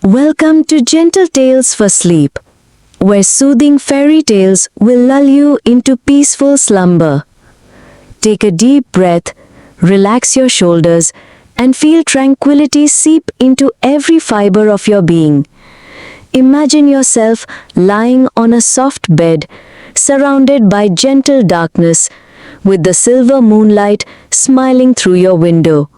Welcome to Gentle Tales for Sleep, where soothing fairy tales will lull you into peaceful slumber. Take a deep breath, relax your shoulders, and feel tranquility seep into every fiber of your being. Imagine yourself lying on a soft bed, surrounded by gentle darkness, with the silver moonlight smiling through your window.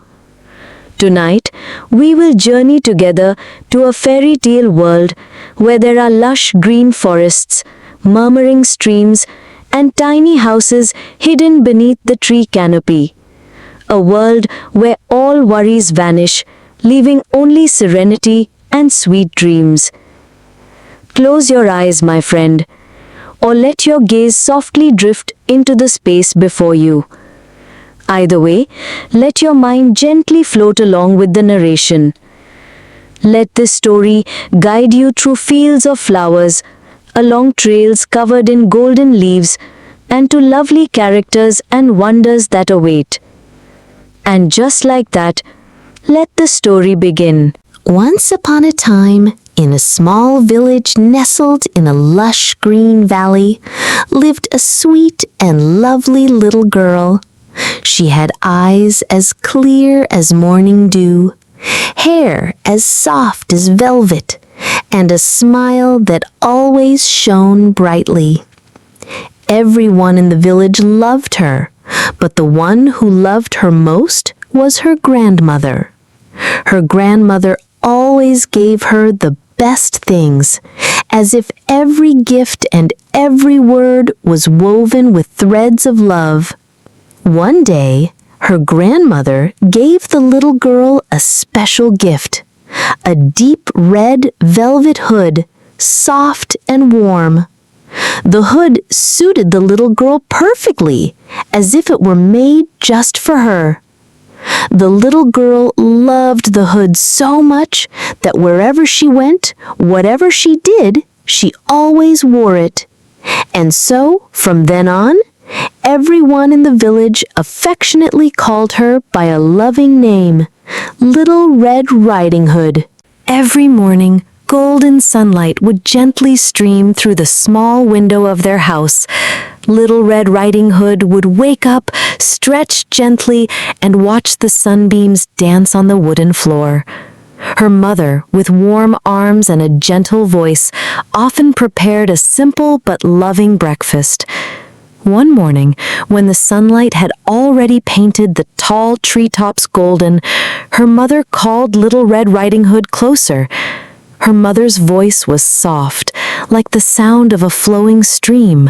Tonight, we will journey together to a fairy tale world where there are lush green forests, murmuring streams, and tiny houses hidden beneath the tree canopy. A world where all worries vanish, leaving only serenity and sweet dreams. Close your eyes, my friend, or let your gaze softly drift into the space before you. Either way, let your mind gently float along with the narration. Let this story guide you through fields of flowers, along trails covered in golden leaves, and to lovely characters and wonders that await. And just like that, let the story begin. Once upon a time, in a small village nestled in a lush green valley, lived a sweet and lovely little girl. She had eyes as clear as morning dew, hair as soft as velvet, and a smile that always shone brightly. Everyone in the village loved her, but the one who loved her most was her grandmother. Her grandmother always gave her the best things, as if every gift and every word was woven with threads of love. One day, her grandmother gave the little girl a special gift, a deep red velvet hood, soft and warm. The hood suited the little girl perfectly, as if it were made just for her. The little girl loved the hood so much that wherever she went, whatever she did, she always wore it. And so, from then on, everyone in the village affectionately called her by a loving name, Little Red Riding Hood. Every morning, golden sunlight would gently stream through the small window of their house. Little Red Riding Hood would wake up, stretch gently, and watch the sunbeams dance on the wooden floor. Her mother, with warm arms and a gentle voice, often prepared a simple but loving breakfast. One morning, when the sunlight had already painted the tall treetops golden, her mother called Little Red Riding Hood closer. Her mother's voice was soft, like the sound of a flowing stream.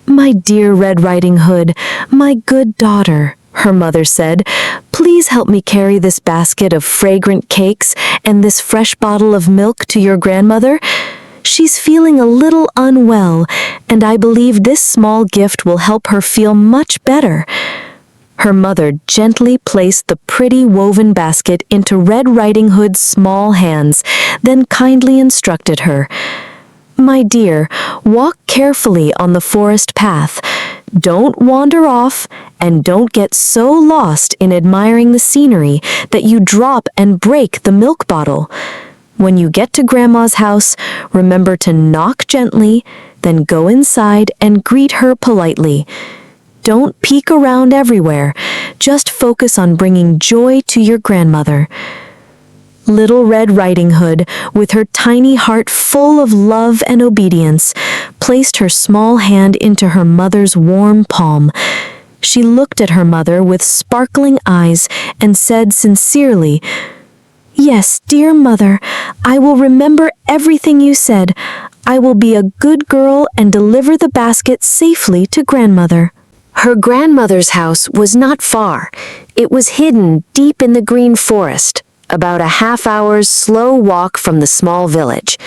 "My dear Red Riding Hood, my good daughter," her mother said, "please help me carry this basket of fragrant cakes and this fresh bottle of milk to your grandmother. She's feeling a little unwell, and I believe this small gift will help her feel much better." Her mother gently placed the pretty woven basket into Red Riding Hood's small hands, then kindly instructed her, "My dear, walk carefully on the forest path. Don't wander off, and don't get so lost in admiring the scenery that you drop and break the milk bottle. When you get to Grandma's house, remember to knock gently, then go inside and greet her politely. Don't peek around everywhere. Just focus on bringing joy to your grandmother." Little Red Riding Hood, with her tiny heart full of love and obedience, placed her small hand into her mother's warm palm. She looked at her mother with sparkling eyes and said sincerely, "Yes, dear mother, I will remember everything you said. I will be a good girl and deliver the basket safely to grandmother." Her grandmother's house was not far. It was hidden deep in the green forest, about a half-hour's slow walk from the small village.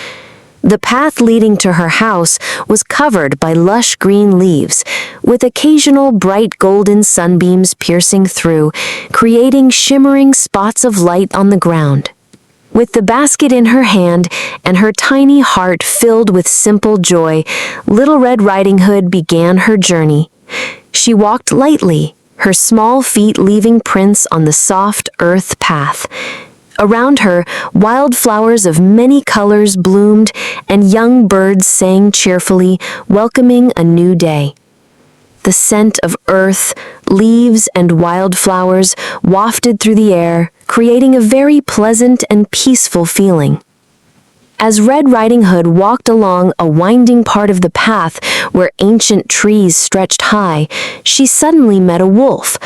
The path leading to her house was covered by lush green leaves, with occasional bright golden sunbeams piercing through, creating shimmering spots of light on the ground. With the basket in her hand and her tiny heart filled with simple joy, Little Red Riding Hood began her journey. She walked lightly, her small feet leaving prints on the soft earth path. Around her, wildflowers of many colors bloomed, and young birds sang cheerfully, welcoming a new day. The scent of earth, leaves, and wildflowers wafted through the air, creating a very pleasant and peaceful feeling. As Red Riding Hood walked along a winding part of the path where ancient trees stretched high, she suddenly met a wolf.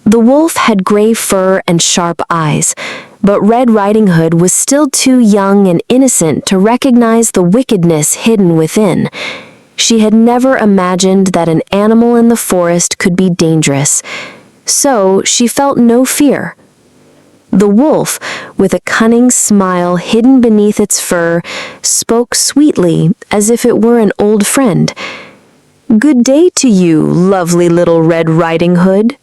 The wolf had gray fur and sharp eyes, but Red Riding Hood was still too young and innocent to recognize the wickedness hidden within. She had never imagined that an animal in the forest could be dangerous, so she felt no fear. The wolf, with a cunning smile hidden beneath its fur, spoke sweetly as if it were an old friend. "Good day to you, lovely little Red Riding Hood."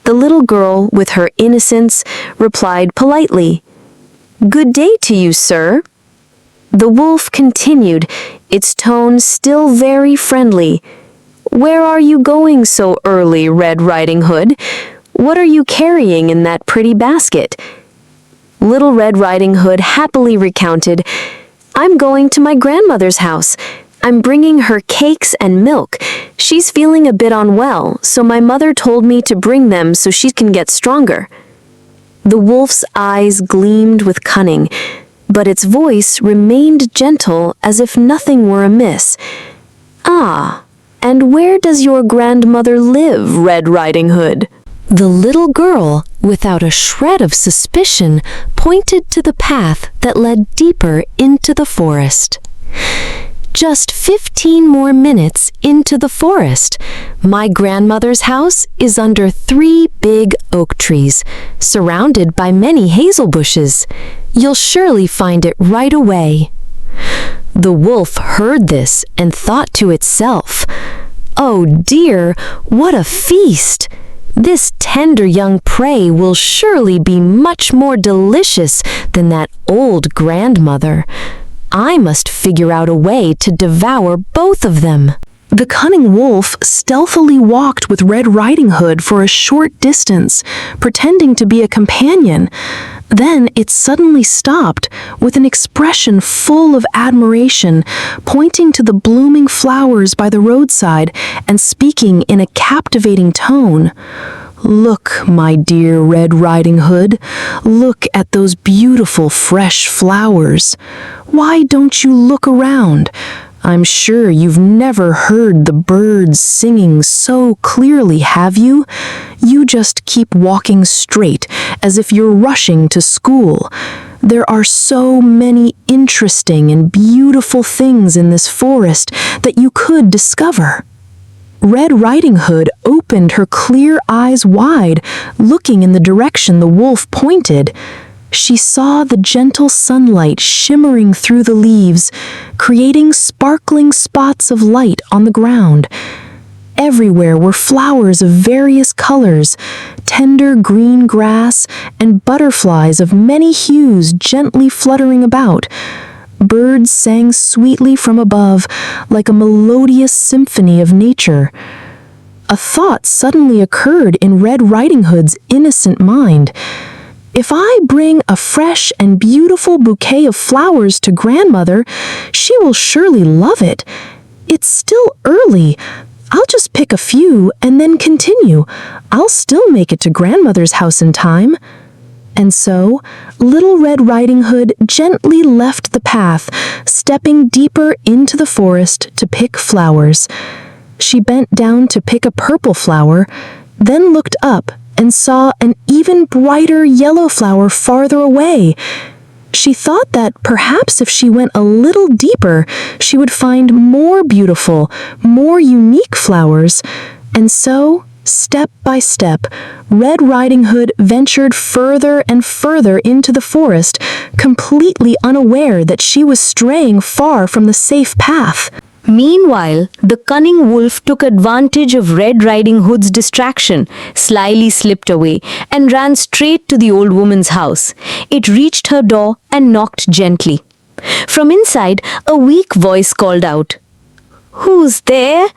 The little girl, with her innocence, replied politely, "Good day to you, sir." The wolf continued, its tone still very friendly. "Where are you going so early, Red Riding Hood? What are you carrying in that pretty basket?" Little Red Riding Hood happily recounted, "I'm going to my grandmother's house. I'm bringing her cakes and milk. She's feeling a bit unwell, so my mother told me to bring them so she can get stronger." The wolf's eyes gleamed with cunning, but its voice remained gentle as if nothing were amiss. "Ah, and where does your grandmother live, Red Riding Hood?" The little girl, without a shred of suspicion, pointed to the path that led deeper into the forest. "Just 15 more minutes into the forest. My grandmother's house is under 3 big oak trees, surrounded by many hazel bushes. You'll surely find it right away." The wolf heard this and thought to itself, "Oh dear, what a feast! This tender young prey will surely be much more delicious than that old grandmother. I must figure out a way to devour both of them." The cunning wolf stealthily walked with Red Riding Hood for a short distance, pretending to be a companion. Then it suddenly stopped, with an expression full of admiration, pointing to the blooming flowers by the roadside and speaking in a captivating tone. "Look, my dear Red Riding Hood, look at those beautiful fresh flowers. Why don't you look around? I'm sure you've never heard the birds singing so clearly, have you? You just keep walking straight, as if you're rushing to school. There are so many interesting and beautiful things in this forest that you could discover." Red Riding Hood opened her clear eyes wide, looking in the direction the wolf pointed. She saw the gentle sunlight shimmering through the leaves, creating sparkling spots of light on the ground. Everywhere were flowers of various colors, tender green grass, and butterflies of many hues gently fluttering about. Birds sang sweetly from above, like a melodious symphony of nature. A thought suddenly occurred in Red Riding Hood's innocent mind. "If I bring a fresh and beautiful bouquet of flowers to grandmother, she will surely love it. It's still early. I'll just pick a few and then continue. I'll still make it to grandmother's house in time." And so, Little Red Riding Hood gently left the path, stepping deeper into the forest to pick flowers. She bent down to pick a purple flower, then looked up and saw an even brighter yellow flower farther away. She thought that perhaps if she went a little deeper, she would find more beautiful, more unique flowers. And so, step by step, Red Riding Hood ventured further and further into the forest, completely unaware that she was straying far from the safe path. Meanwhile, the cunning wolf took advantage of Red Riding Hood's distraction, slyly slipped away, and ran straight to the old woman's house. It reached her door and knocked gently. From inside, a weak voice called out, "Who's there?"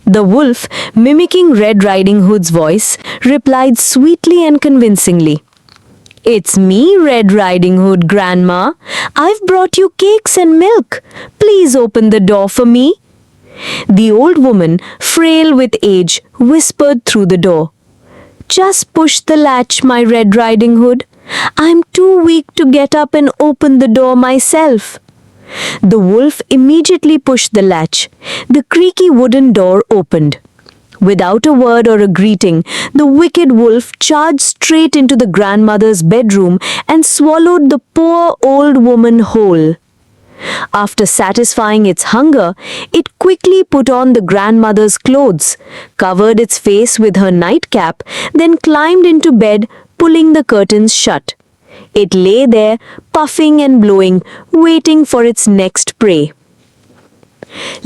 The wolf, mimicking Red Riding Hood's voice, replied sweetly and convincingly, "It's me, Red Riding Hood, Grandma. I've brought you cakes and milk. Please open the door for me." The old woman, frail with age, whispered through the door. "Just push the latch, my Red Riding Hood. I'm too weak to get up and open the door myself." The wolf immediately pushed the latch. The creaky wooden door opened. Without a word or a greeting, the wicked wolf charged straight into the grandmother's bedroom and swallowed the poor old woman whole. After satisfying its hunger, it quickly put on the grandmother's clothes, covered its face with her nightcap, then climbed into bed, pulling the curtains shut. It lay there, puffing and blowing, waiting for its next prey.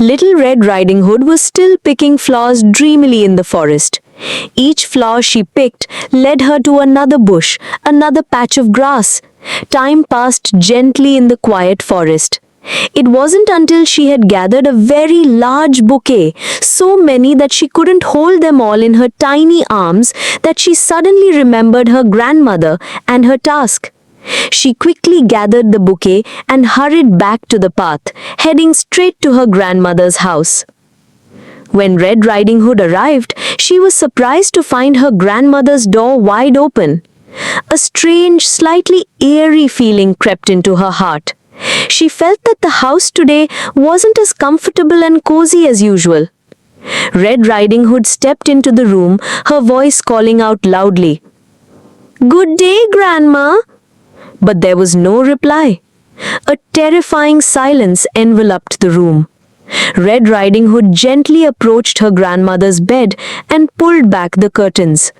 Little Red Riding Hood was still picking flowers dreamily in the forest. Each flower she picked led her to another bush, another patch of grass. Time passed gently in the quiet forest. It wasn't until she had gathered a very large bouquet, so many that she couldn't hold them all in her tiny arms, that she suddenly remembered her grandmother and her task. She quickly gathered the bouquet and hurried back to the path, heading straight to her grandmother's house. When Red Riding Hood arrived, she was surprised to find her grandmother's door wide open. A strange, slightly eerie feeling crept into her heart. She felt that the house today wasn't as comfortable and cozy as usual. Red Riding Hood stepped into the room, her voice calling out loudly, "Good day, Grandma!" But there was no reply. A terrifying silence enveloped the room. Red Riding Hood gently approached her grandmother's bed and pulled back the curtains.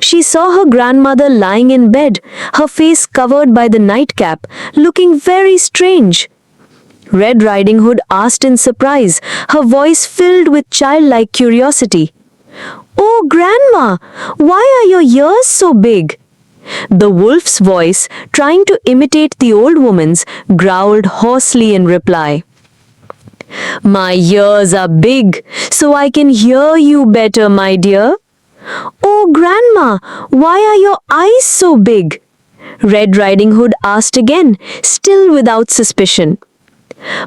She saw her grandmother lying in bed, her face covered by the nightcap, looking very strange. Red Riding Hood asked in surprise, her voice filled with childlike curiosity, "Oh, Grandma, why are your ears so big?" The wolf's voice, trying to imitate the old woman's, growled hoarsely in reply, "My ears are big, so I can hear you better, my dear." "Oh, Grandma, why are your eyes so big?" Red Riding Hood asked again, still without suspicion.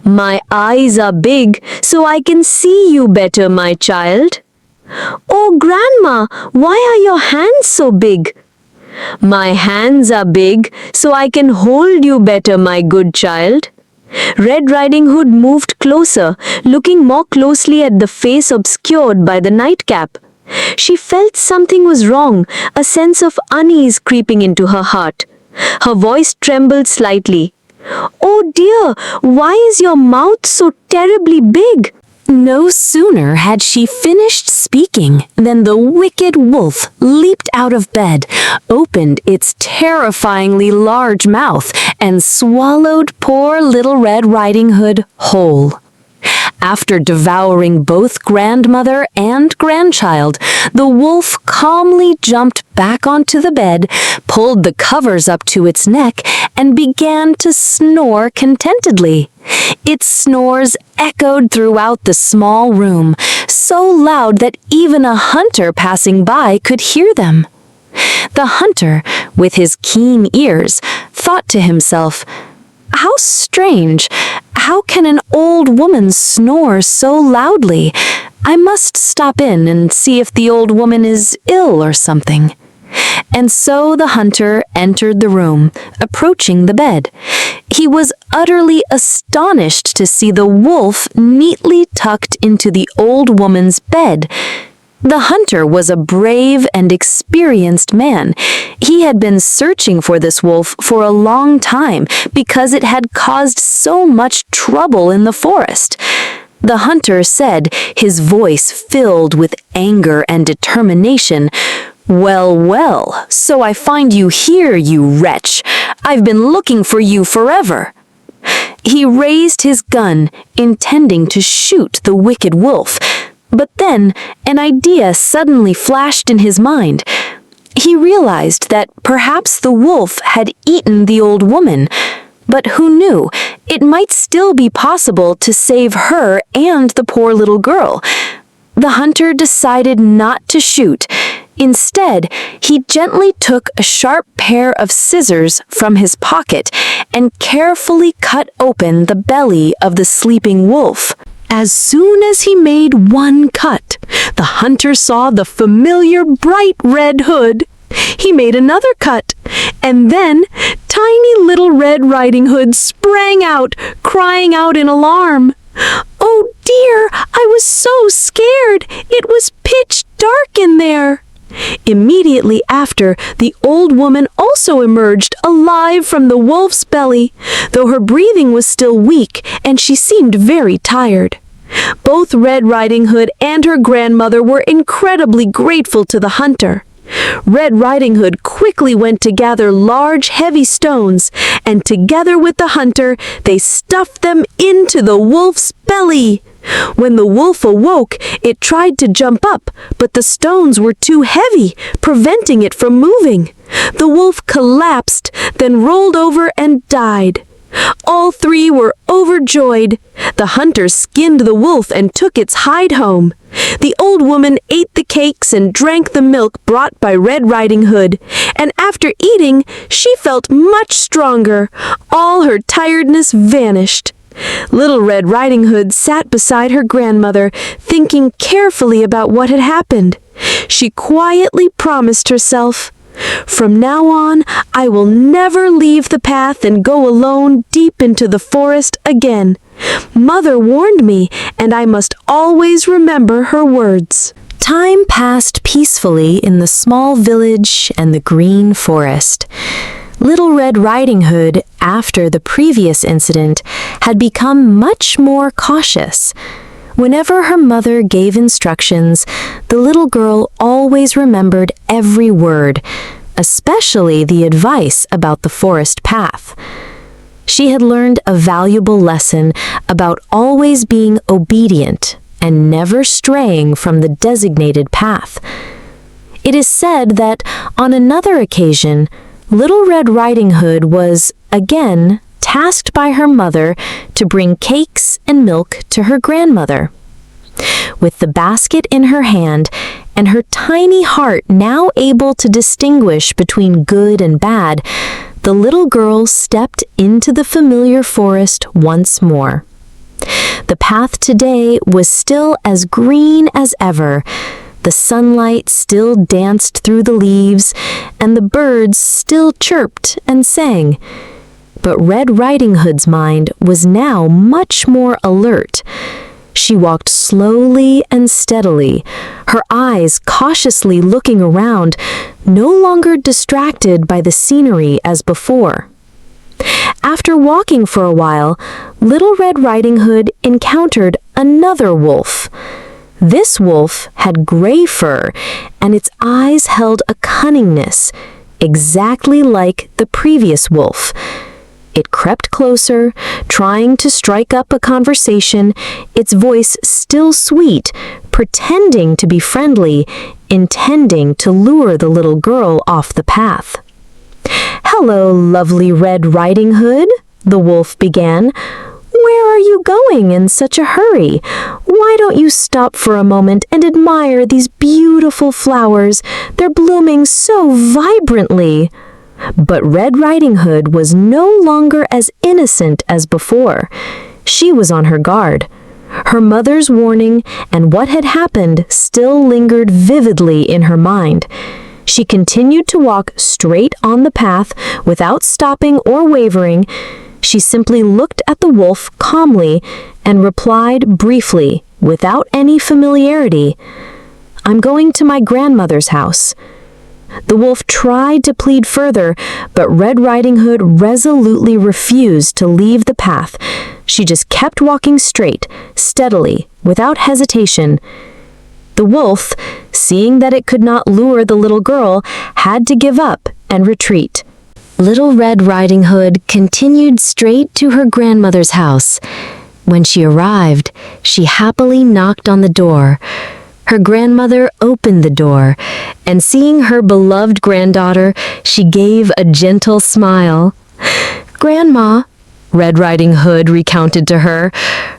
"My eyes are big, so I can see you better, my child." "Oh, Grandma, why are your hands so big?" "My hands are big, so I can hold you better, my good child." Red Riding Hood moved closer, looking more closely at the face obscured by the nightcap. She felt something was wrong, a sense of unease creeping into her heart. Her voice trembled slightly. "Oh dear, why is your mouth so terribly big?" No sooner had she finished speaking than the wicked wolf leaped out of bed, opened its terrifyingly large mouth, and swallowed poor little Red Riding Hood whole. After devouring both grandmother and grandchild, the wolf calmly jumped back onto the bed, pulled the covers up to its neck, and began to snore contentedly. Its snores echoed throughout the small room, so loud that even a hunter passing by could hear them. The hunter, with his keen ears, thought to himself, "How strange! How can an old woman snore so loudly? I must stop in and see if the old woman is ill or something." And so the hunter entered the room, approaching the bed. He was utterly astonished to see the wolf neatly tucked into the old woman's bed. The hunter was a brave and experienced man. He had been searching for this wolf for a long time because it had caused so much trouble in the forest. The hunter said, his voice filled with anger and determination, "Well, well, so I find you here, you wretch. I've been looking for you forever." He raised his gun, intending to shoot the wicked wolf. But then an idea suddenly flashed in his mind. He realized that perhaps the wolf had eaten the old woman. But who knew? It might still be possible to save her and the poor little girl. The hunter decided not to shoot. Instead, he gently took a sharp pair of scissors from his pocket and carefully cut open the belly of the sleeping wolf. As soon as he made one cut, the hunter saw the familiar bright red hood. He made another cut, and then tiny little Red Riding Hood sprang out, crying out in alarm. "Oh dear, I was so scared. It was pitch dark in there." Immediately after, the old woman also emerged alive from the wolf's belly, though her breathing was still weak and she seemed very tired. Both Red Riding Hood and her grandmother were incredibly grateful to the hunter. Red Riding Hood quickly went to gather large, heavy stones, and together with the hunter, they stuffed them into the wolf's belly. When the wolf awoke, it tried to jump up, but the stones were too heavy, preventing it from moving. The wolf collapsed, then rolled over and died. All three were overjoyed. The hunter skinned the wolf and took its hide home. The old woman ate the cakes and drank the milk brought by Red Riding Hood, and after eating, she felt much stronger. All her tiredness vanished. Little Red Riding Hood sat beside her grandmother, thinking carefully about what had happened. She quietly promised herself, "From now on, I will never leave the path and go alone deep into the forest again. Mother warned me, and I must always remember her words." Time passed peacefully in the small village and the green forest. Little Red Riding Hood, after the previous incident, had become much more cautious. Whenever her mother gave instructions, the little girl always remembered every word, especially the advice about the forest path. She had learned a valuable lesson about always being obedient and never straying from the designated path. It is said that on another occasion, Little Red Riding Hood was, again, tasked by her mother to bring cakes and milk to her grandmother. With the basket in her hand and her tiny heart now able to distinguish between good and bad, the little girl stepped into the familiar forest once more. The path today was still as green as ever. The sunlight still danced through the leaves, and the birds still chirped and sang. But Red Riding Hood's mind was now much more alert. She walked slowly and steadily, her eyes cautiously looking around, no longer distracted by the scenery as before. After walking for a while, Little Red Riding Hood encountered another wolf. This wolf had gray fur, and its eyes held a cunningness, exactly like the previous wolf. It crept closer, trying to strike up a conversation, its voice still sweet, pretending to be friendly, intending to lure the little girl off the path. "Hello, lovely Red Riding Hood," the wolf began. "Where are you going in such a hurry? Why don't you stop for a moment and admire these beautiful flowers? They're blooming so vibrantly." But Red Riding Hood was no longer as innocent as before. She was on her guard. Her mother's warning and what had happened still lingered vividly in her mind. She continued to walk straight on the path without stopping or wavering. She simply looked at the wolf calmly and replied briefly, without any familiarity, "I'm going to my grandmother's house." The wolf tried to plead further, but Red Riding Hood resolutely refused to leave the path. She just kept walking straight, steadily, without hesitation. The wolf, seeing that it could not lure the little girl, had to give up and retreat. Little Red Riding Hood continued straight to her grandmother's house. When she arrived, she happily knocked on the door. Her grandmother opened the door, and seeing her beloved granddaughter, she gave a gentle smile. "Grandma," Red Riding Hood recounted to her,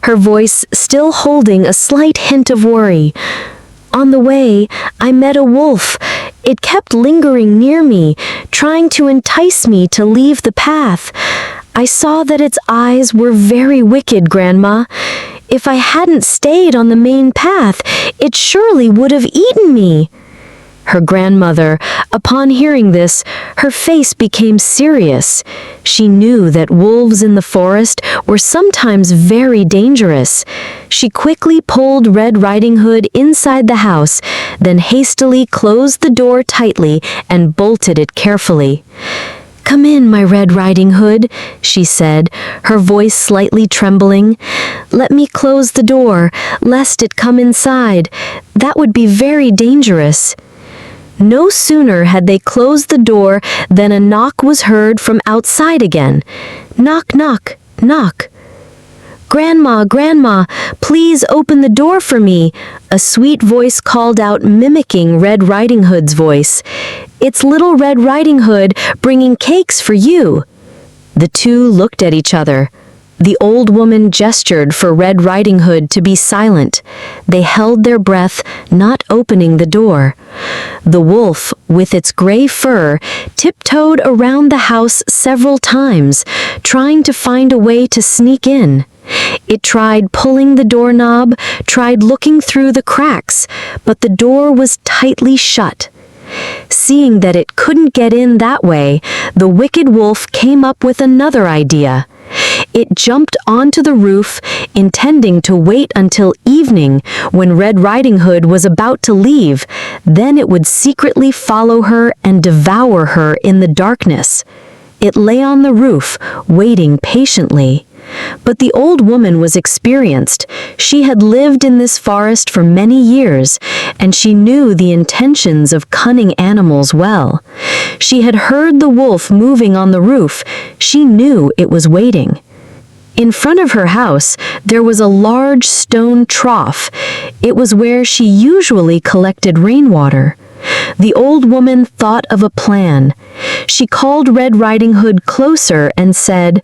her voice still holding a slight hint of worry, "on the way, I met a wolf. It kept lingering near me, trying to entice me to leave the path. I saw that its eyes were very wicked, Grandma. If I hadn't stayed on the main path, it surely would have eaten me." Her grandmother, upon hearing this, her face became serious. She knew that wolves in the forest were sometimes very dangerous. She quickly pulled Red Riding Hood inside the house, then hastily closed the door tightly and bolted it carefully. "Come in, my Red Riding Hood," she said, her voice slightly trembling. "Let me close the door, lest it come inside. That would be very dangerous." No sooner had they closed the door than a knock was heard from outside again. Knock, knock, knock. "Grandma, Grandma, please open the door for me," a sweet voice called out, mimicking Red Riding Hood's voice. "It's Little Red Riding Hood bringing cakes for you." The two looked at each other. The old woman gestured for Red Riding Hood to be silent. They held their breath, not opening the door. The wolf, with its gray fur, tiptoed around the house several times, trying to find a way to sneak in. It tried pulling the doorknob, tried looking through the cracks, but the door was tightly shut. Seeing that it couldn't get in that way, the wicked wolf came up with another idea. It jumped onto the roof, intending to wait until evening when Red Riding Hood was about to leave. Then it would secretly follow her and devour her in the darkness. It lay on the roof, waiting patiently. But the old woman was experienced. She had lived in this forest for many years, and she knew the intentions of cunning animals well. She had heard the wolf moving on the roof. She knew it was waiting. In front of her house, there was a large stone trough. It was where she usually collected rainwater. The old woman thought of a plan. She called Red Riding Hood closer and said,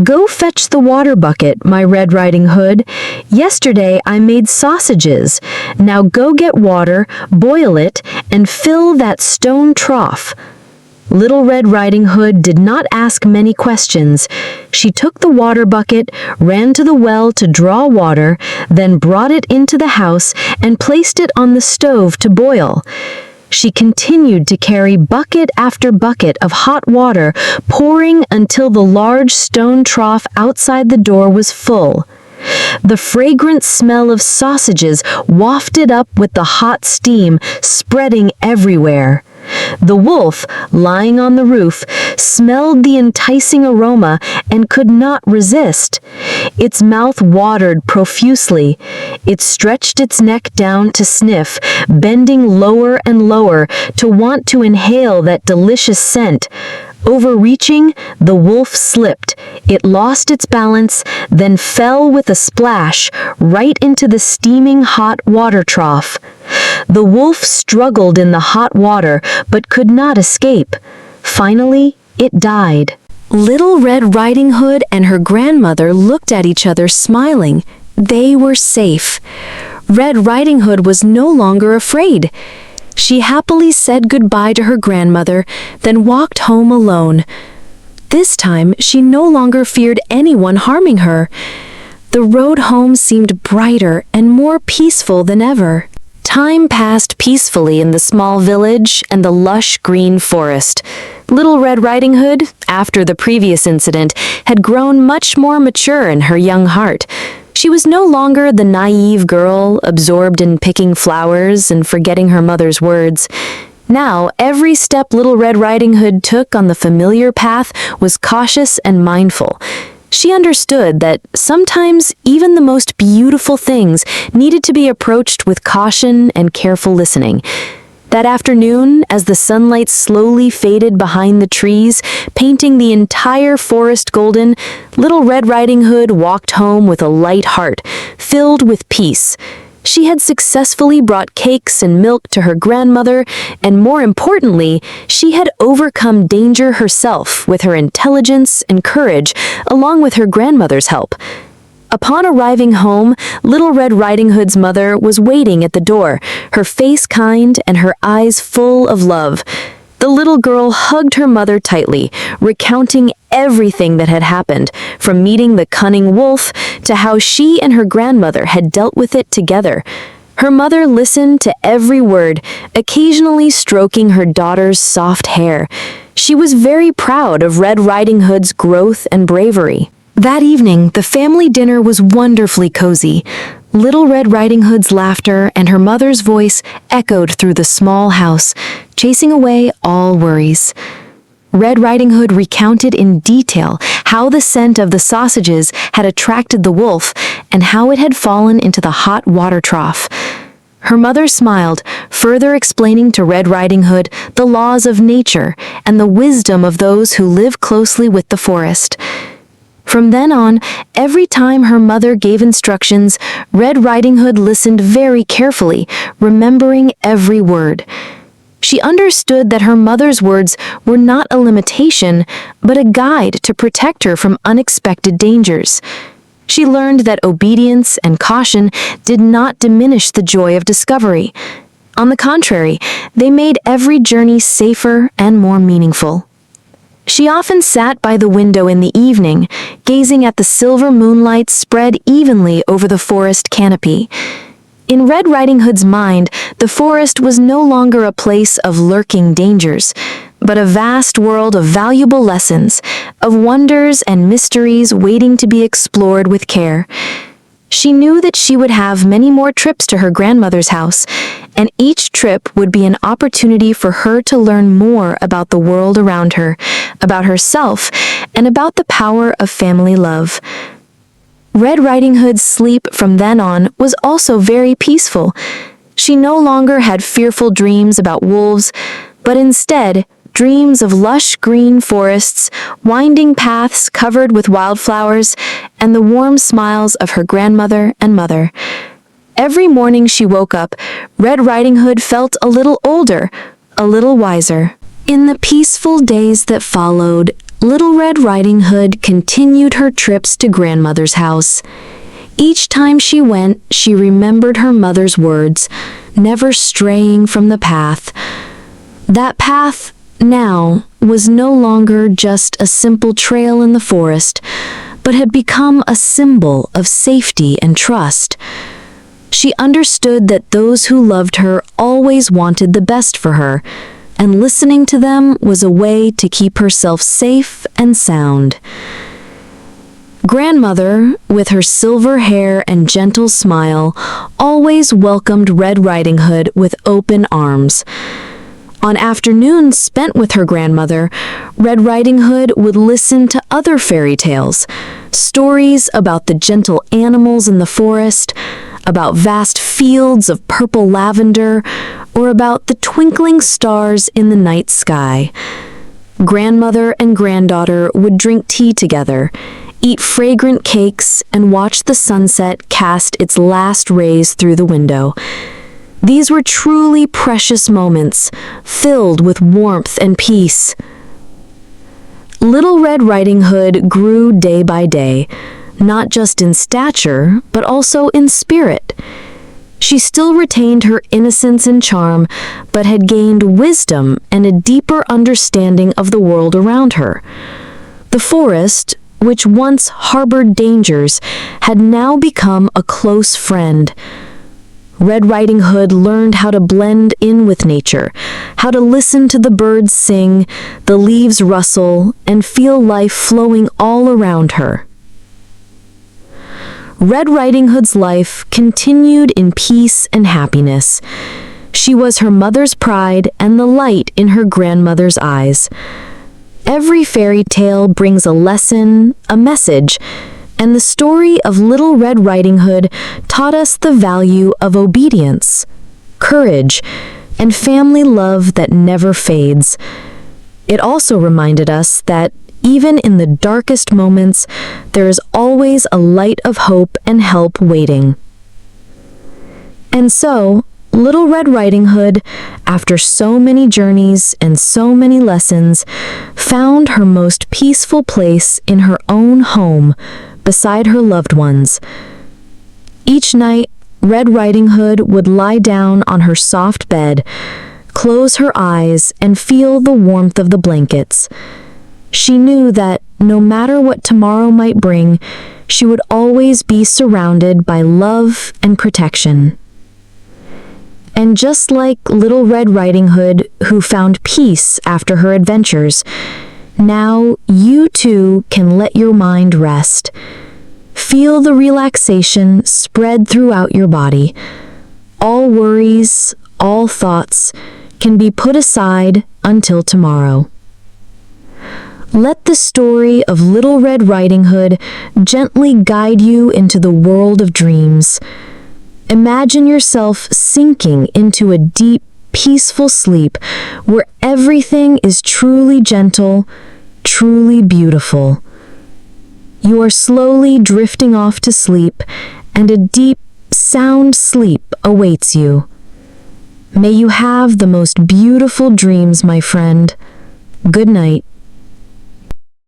"Go fetch the water bucket, my Red Riding Hood. Yesterday I made sausages. Now go get water, boil it, and fill that stone trough." Little Red Riding Hood did not ask many questions. She took the water bucket, ran to the well to draw water, then brought it into the house and placed it on the stove to boil. She continued to carry bucket after bucket of hot water, pouring until the large stone trough outside the door was full. The fragrant smell of sausages wafted up with the hot steam, spreading everywhere. The wolf, lying on the roof, smelled the enticing aroma and could not resist. Its mouth watered profusely. It stretched its neck down to sniff, bending lower and lower to want to inhale that delicious scent. Overreaching, the wolf slipped. It lost its balance, then fell with a splash right into the steaming hot water trough. The wolf struggled in the hot water, but could not escape. Finally, it died. Little Red Riding Hood and her grandmother looked at each other smiling. They were safe. Red Riding Hood was no longer afraid. She happily said goodbye to her grandmother, then walked home alone. This time, she no longer feared anyone harming her. The road home seemed brighter and more peaceful than ever. Time passed peacefully in the small village and the lush green forest. Little Red Riding Hood, after the previous incident, had grown much more mature in her young heart. She was no longer the naive girl, absorbed in picking flowers and forgetting her mother's words. Now, every step Little Red Riding Hood took on the familiar path was cautious and mindful. She understood that sometimes even the most beautiful things needed to be approached with caution and careful listening. That afternoon, as the sunlight slowly faded behind the trees, painting the entire forest golden, Little Red Riding Hood walked home with a light heart, filled with peace. She had successfully brought cakes and milk to her grandmother, and more importantly, she had overcome danger herself with her intelligence and courage, along with her grandmother's help. Upon arriving home, Little Red Riding Hood's mother was waiting at the door, her face kind and her eyes full of love. The little girl hugged her mother tightly, recounting everything that had happened, from meeting the cunning wolf to how she and her grandmother had dealt with it together. Her mother listened to every word, occasionally stroking her daughter's soft hair. She was very proud of Red Riding Hood's growth and bravery. That evening, the family dinner was wonderfully cozy. Little Red Riding Hood's laughter and her mother's voice echoed through the small house, chasing away all worries. Red Riding Hood recounted in detail how the scent of the sausages had attracted the wolf and how it had fallen into the hot water trough. Her mother smiled, further explaining to Red Riding Hood the laws of nature and the wisdom of those who live closely with the forest. From then on, every time her mother gave instructions, Red Riding Hood listened very carefully, remembering every word. She understood that her mother's words were not a limitation, but a guide to protect her from unexpected dangers. She learned that obedience and caution did not diminish the joy of discovery. On the contrary, they made every journey safer and more meaningful. She often sat by the window in the evening, gazing at the silver moonlight spread evenly over the forest canopy. In Red Riding Hood's mind, the forest was no longer a place of lurking dangers, but a vast world of valuable lessons, of wonders and mysteries waiting to be explored with care. She knew that she would have many more trips to her grandmother's house, and each trip would be an opportunity for her to learn more about the world around her, about herself, and about the power of family love. Red Riding Hood's sleep from then on was also very peaceful. She no longer had fearful dreams about wolves, but instead dreams of lush green forests, winding paths covered with wildflowers, and the warm smiles of her grandmother and mother. Every morning she woke up, Red Riding Hood felt a little older, a little wiser. In the peaceful days that followed, Little Red Riding Hood continued her trips to grandmother's house. Each time she went, she remembered her mother's words, never straying from the path. That path, now, was no longer just a simple trail in the forest, but had become a symbol of safety and trust. She understood that those who loved her always wanted the best for her, and listening to them was a way to keep herself safe and sound. Grandmother, with her silver hair and gentle smile, always welcomed Red Riding Hood with open arms. On afternoons spent with her grandmother, Red Riding Hood would listen to other fairy tales, stories about the gentle animals in the forest, about vast fields of purple lavender, or about the twinkling stars in the night sky. Grandmother and granddaughter would drink tea together, eat fragrant cakes, and watch the sunset cast its last rays through the window. These were truly precious moments, filled with warmth and peace. Little Red Riding Hood grew day by day, not just in stature, but also in spirit. She still retained her innocence and charm, but had gained wisdom and a deeper understanding of the world around her. The forest, which once harbored dangers, had now become a close friend. Red Riding Hood learned how to blend in with nature, how to listen to the birds sing, the leaves rustle, and feel life flowing all around her. Red Riding Hood's life continued in peace and happiness. She was her mother's pride and the light in her grandmother's eyes. Every fairy tale brings a lesson, a message, and the story of Little Red Riding Hood taught us the value of obedience, courage, and family love that never fades. It also reminded us that even in the darkest moments, there is always a light of hope and help waiting. And so, Little Red Riding Hood, after so many journeys and so many lessons, found her most peaceful place in her own home, beside her loved ones. Each night, Red Riding Hood would lie down on her soft bed, close her eyes, and feel the warmth of the blankets. She knew that no matter what tomorrow might bring, she would always be surrounded by love and protection. And just like Little Red Riding Hood, who found peace after her adventures, now you too can let your mind rest. Feel the relaxation spread throughout your body. All worries, all thoughts can be put aside until tomorrow. Let the story of Little Red Riding Hood gently guide you into the world of dreams. Imagine yourself sinking into a deep, peaceful sleep where everything is truly gentle, truly beautiful. You are slowly drifting off to sleep, and a deep, sound sleep awaits you. May you have the most beautiful dreams, my friend. Good night.